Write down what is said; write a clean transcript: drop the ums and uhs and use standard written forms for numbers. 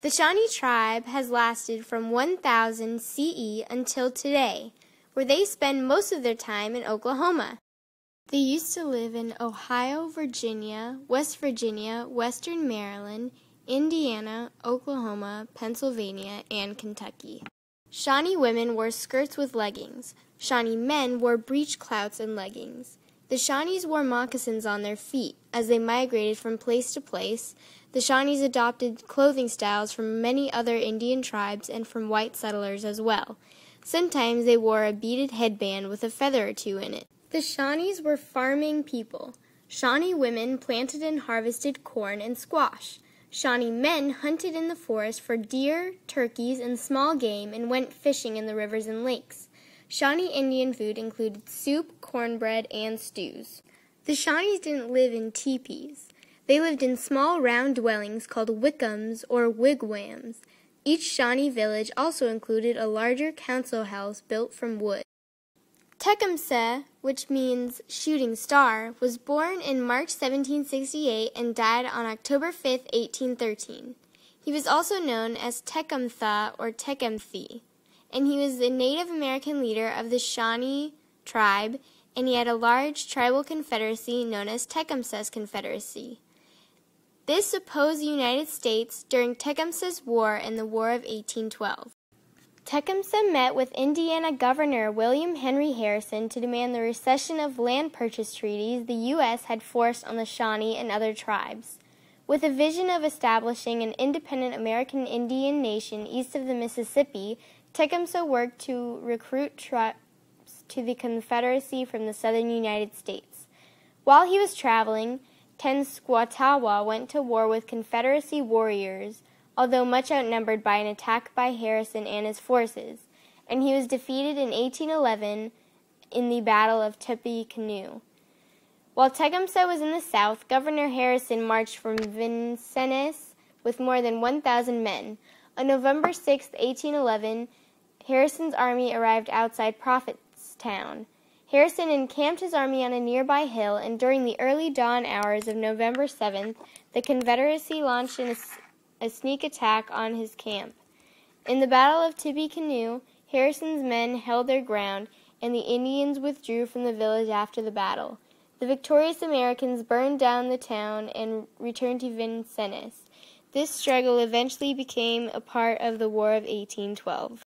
The Shawnee Tribe has lasted from 1000 CE until today, where they spend most of their time in Oklahoma. They used to live in Ohio, Virginia, West Virginia, Western Maryland, Indiana, Oklahoma, Pennsylvania, and Kentucky. Shawnee women wore skirts with leggings. Shawnee men wore breechclouts and leggings. The Shawnees wore moccasins on their feet. As they migrated from place to place, the Shawnees adopted clothing styles from many other Indian tribes and from white settlers as well. Sometimes they wore a beaded headband with a feather or two in it. The Shawnees were farming people. Shawnee women planted and harvested corn and squash. Shawnee men hunted in the forest for deer, turkeys, and small game and went fishing in the rivers and lakes. Shawnee Indian food included soup, cornbread, and stews. The Shawnees didn't live in teepees. They lived in small round dwellings called wiccoms or wigwams. Each Shawnee village also included a larger council house built from wood. Tecumseh, which means shooting star, was born in March 1768 and died on October 5, 1813. He was also known as Tecumtha or Tecumthe, and he was the Native American leader of the Shawnee Tribe, and he had a large tribal confederacy known as Tecumseh's Confederacy. This opposed the United States during Tecumseh's War in the War of 1812. Tecumseh met with Indiana Governor William Henry Harrison to demand the rescission of land purchase treaties the U.S. had forced on the Shawnee and other tribes. With a vision of establishing an independent American Indian nation east of the Mississippi, Tecumseh worked to recruit troops to the Confederacy from the southern United States. While he was traveling, Tenskwatawa went to war with Confederacy warriors, although much outnumbered by an attack by Harrison and his forces, and he was defeated in 1811 in the Battle of Tippecanoe. While Tecumseh was in the south, Governor Harrison marched from Vincennes with more than 1,000 men. On November 6, 1811, Harrison's army arrived outside Prophetstown. Harrison encamped his army on a nearby hill, and during the early dawn hours of November 7th, the Confederacy launched a sneak attack on his camp. In the Battle of Tippecanoe, Harrison's men held their ground, and the Indians withdrew from the village after the battle. The victorious Americans burned down the town and returned to Vincennes. This struggle eventually became a part of the War of 1812.